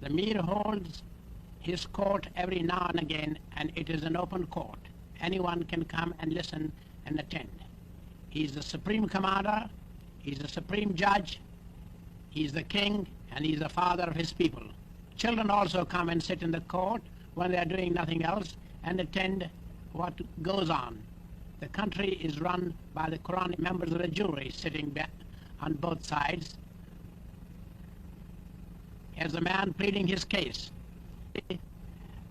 The Mir holds his court every now and again, and it is an open court. Anyone can come and listen and attend. He is the supreme commander, he is the supreme judge, he is the king, and he is the father of his people. Children also come and sit in the court when they are doing nothing else and attend what goes on. The country is run by the Quranic members of the jury sitting on both sides. Here's a man pleading his case.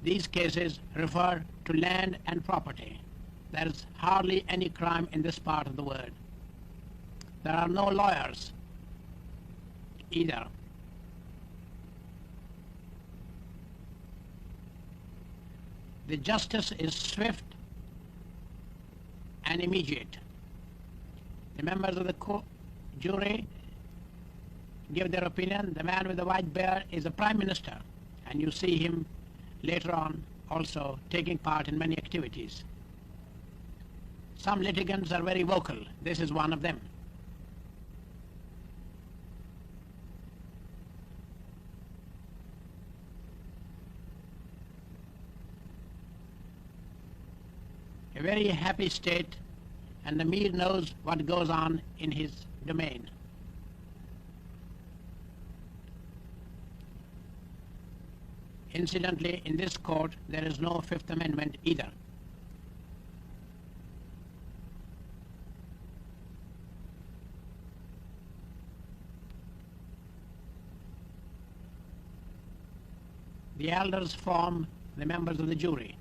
These cases refer to land and property. There is hardly any crime in this part of the world. There are no lawyers either. The justice is swift and immediate. The members of the jury give their opinion. The man with the white beard is the Prime Minister, and you see him later on also taking part in many activities. Some litigants are very vocal. This is one of them. A very happy state, and the Mir knows what goes on in his domain. Incidentally, in this court, there is no Fifth Amendment either. The elders form the members of the jury.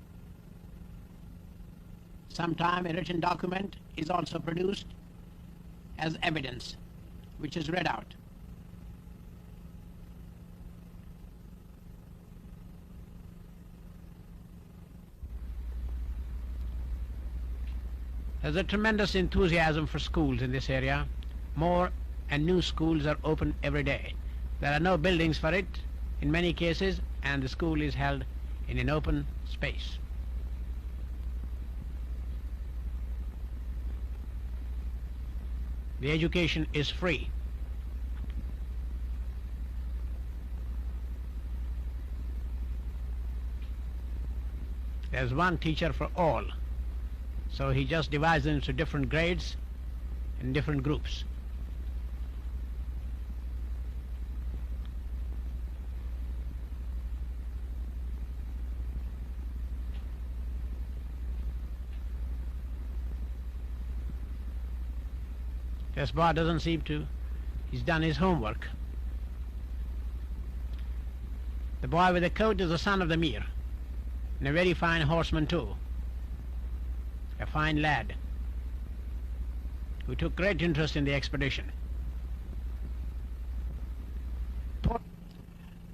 Sometime a written document is also produced as evidence, which is read out. There's a tremendous enthusiasm for schools in this area. More and new schools are opened every day. There are no buildings for it in many cases, and the school is held in an open space. The education is free. There's one teacher for all, so he just divides them into different grades and different groups. This boy doesn't seem to, he's done his homework. The boy with the coat is the son of the Mir, and a very fine horseman too. A fine lad who took great interest in the expedition.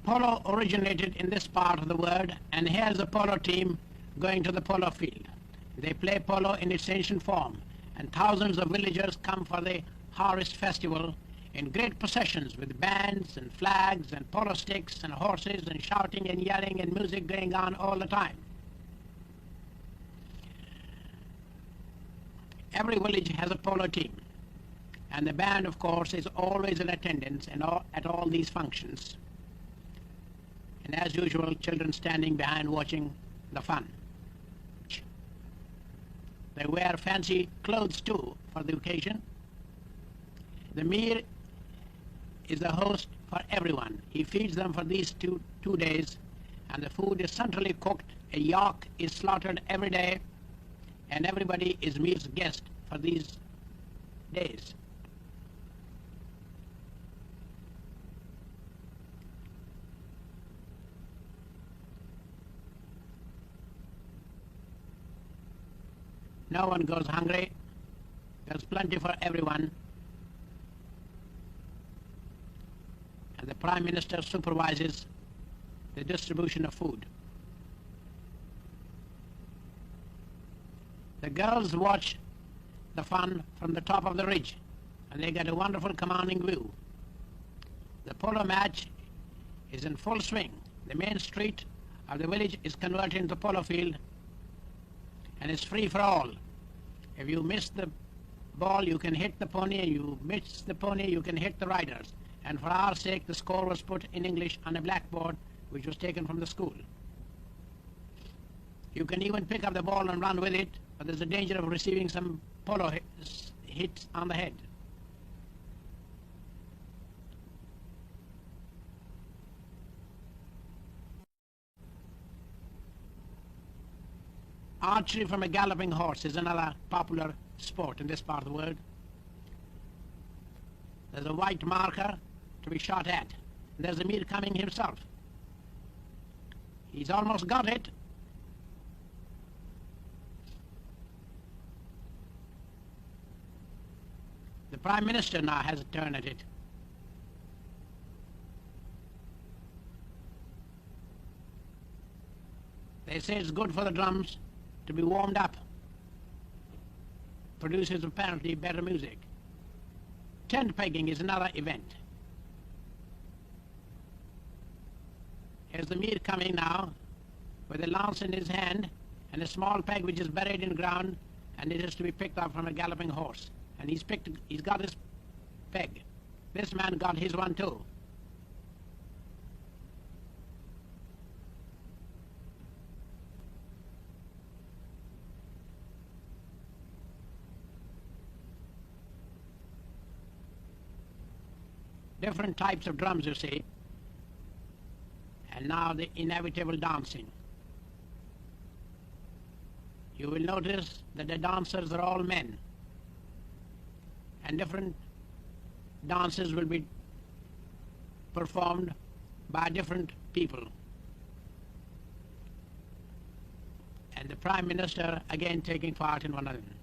Polo originated in this part of the world, and here's the polo team going to the polo field. They play polo in its ancient form, and thousands of villagers come for the harvest festival in great processions with bands and flags and polo sticks and horses and shouting and yelling and music going on all the time. Every village has a polo team, and the band, of course, is always in attendance at all these functions. And as usual, children standing behind watching the fun. They wear fancy clothes too for the occasion. The Mir is the host for everyone. He feeds them for these two days, and the food is centrally cooked. A yak is slaughtered every day, and everybody is Mir's guest for these days. No one goes hungry. There's plenty for everyone. And the Prime Minister supervises the distribution of food. The girls watch the fun from the top of the ridge, and they get a wonderful commanding view. The polo match is in full swing. The main street of the village is converted into polo field, and it's free for all. If you miss the ball, you can hit the pony, and you miss the pony, you can hit the riders. And for our sake, the score was put in English on a blackboard which was taken from the school. You can even pick up the ball and run with it, but there's a danger of receiving some polo hits on the head. Archery from a galloping horse is another popular sport in this part of the world. There's a white marker to be shot at. There's the Mir coming himself. He's almost got it. The Prime Minister now has a turn at it. They say it's good for the drums to be warmed up. Produces apparently better music. Tent pegging is another event. Here's the Mir coming now with a lance in his hand and a small peg which is buried in the ground, and it is to be picked up from a galloping horse. And he's got his peg. This man got his one too. Different types of drums, you see. And now the inevitable dancing. You will notice that the dancers are all men. And different dances will be performed by different people. And the Prime Minister again taking part in one of them,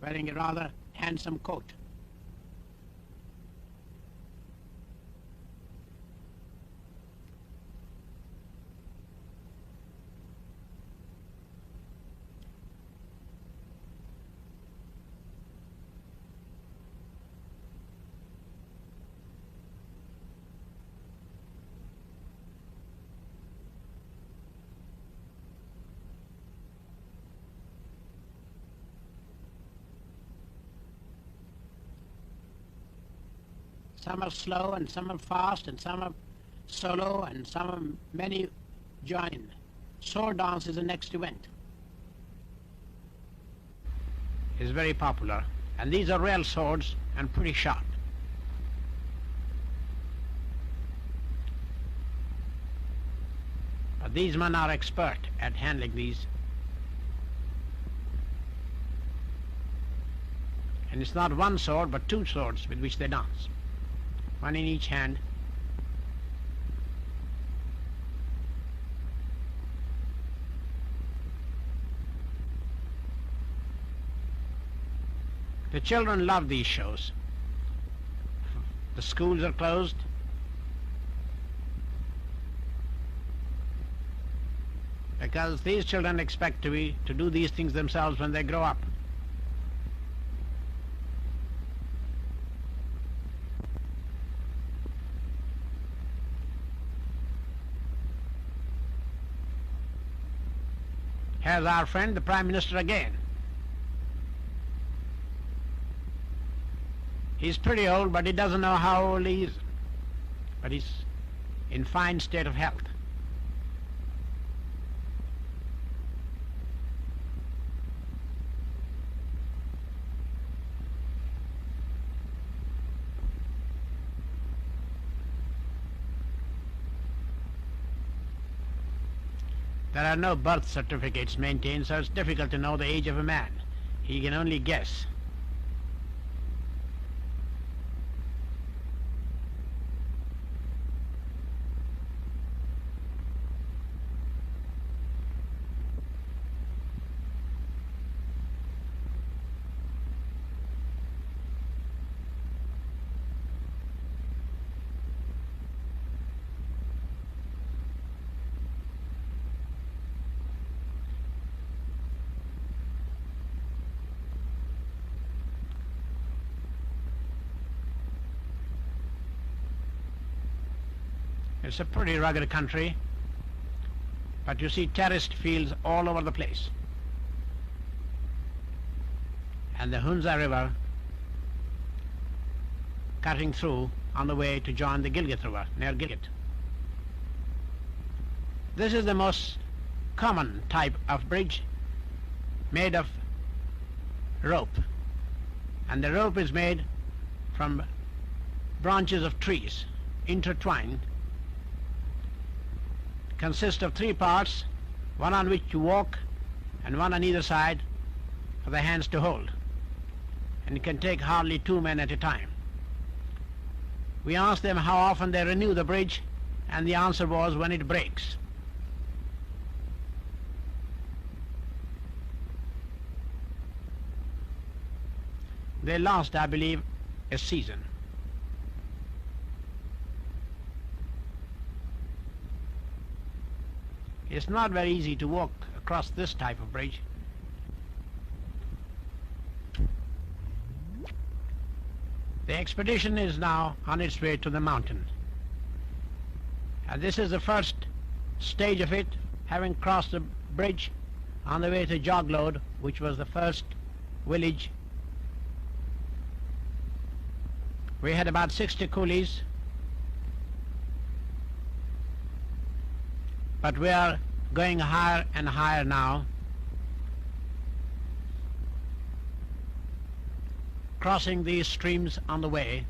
wearing a rather handsome coat. Some are slow and some are fast and some are solo and some are many join. Sword dance is the next event. It's very popular, and these are real swords and pretty sharp. But these men are expert at handling these. And it's not one sword but two swords with which they dance. One in each hand. The children love these shows. The schools are closed. Because these children expect to do these things themselves when they grow up. Here's our friend, the Prime Minister again. He's pretty old, but he doesn't know how old he is. But he's in fine state of health. There are no birth certificates maintained, so it's difficult to know the age of a man. He can only guess. It's a pretty rugged country, but you see terraced fields all over the place. And the Hunza River cutting through on the way to join the Gilgit River near Gilgit. This is the most common type of bridge, made of rope, and the rope is made from branches of trees intertwined. It consists of 3 parts, one on which you walk and one on either side for the hands to hold, and it can take hardly 2 men at a time. We asked them how often they renew the bridge, and the answer was when it breaks. They last, I believe, a season. It's not very easy to walk across this type of bridge. The expedition is now on its way to the mountain. And this is the first stage of it, having crossed the bridge on the way to Joglod, which was the first village. We had about 60 coolies, but we are going higher and higher now, crossing these streams on the way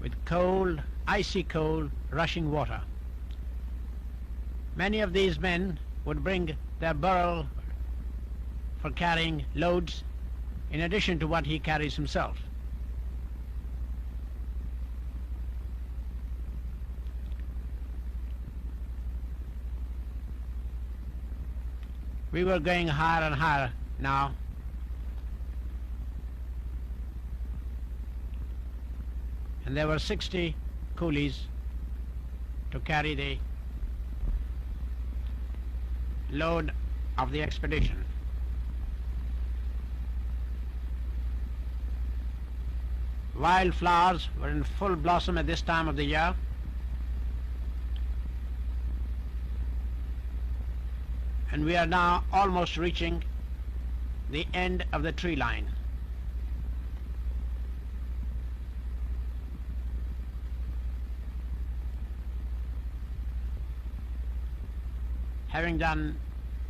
with cold, icy cold, rushing water. Many of these men would bring their burro for carrying loads in addition to what he carries himself. We were going higher and higher now. And there were 60 coolies to carry the load of the expedition. Wildflowers were in full blossom at this time of the year. And we are now almost reaching the end of the tree line. Having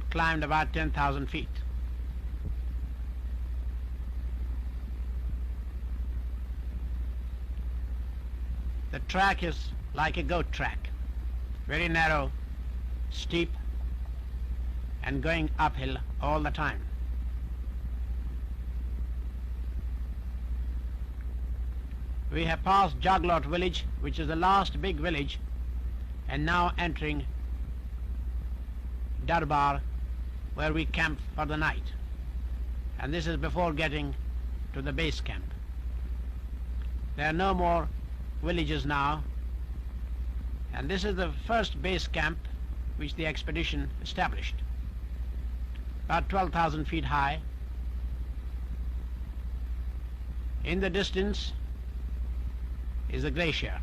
climbed about 10,000 feet. The track is like a goat track, very narrow, steep, and going uphill all the time. We have passed Joglot village, which is the last big village, and now entering Darbar, where we camp for the night. And this is before getting to the base camp. There are no more villages now, and this is the first base camp which the expedition established. About 12,000 feet high. In the distance is the glacier,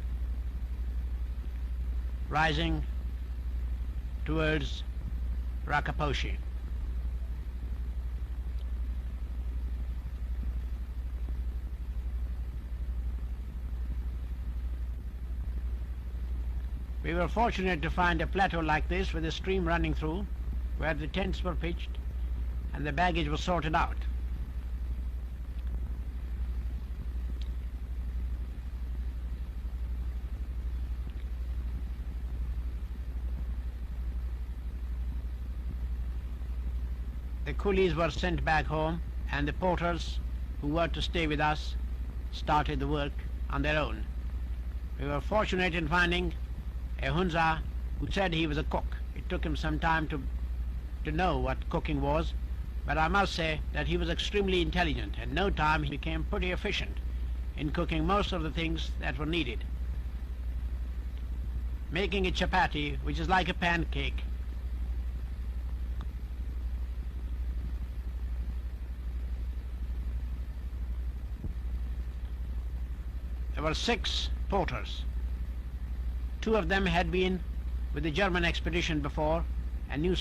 rising towards Rakaposhi. We were fortunate to find a plateau like this with a stream running through, where the tents were pitched and the baggage was sorted out. The coolies were sent back home, and the porters who were to stay with us started the work on their own. We were fortunate in finding a Hunza who said he was a cook. It took him some time to know what cooking was, but I must say that he was extremely intelligent. In no time he became pretty efficient in cooking most of the things that were needed. Making a chapati, which is like a pancake, there were 6 porters. 2 of them had been with the German expedition before and knew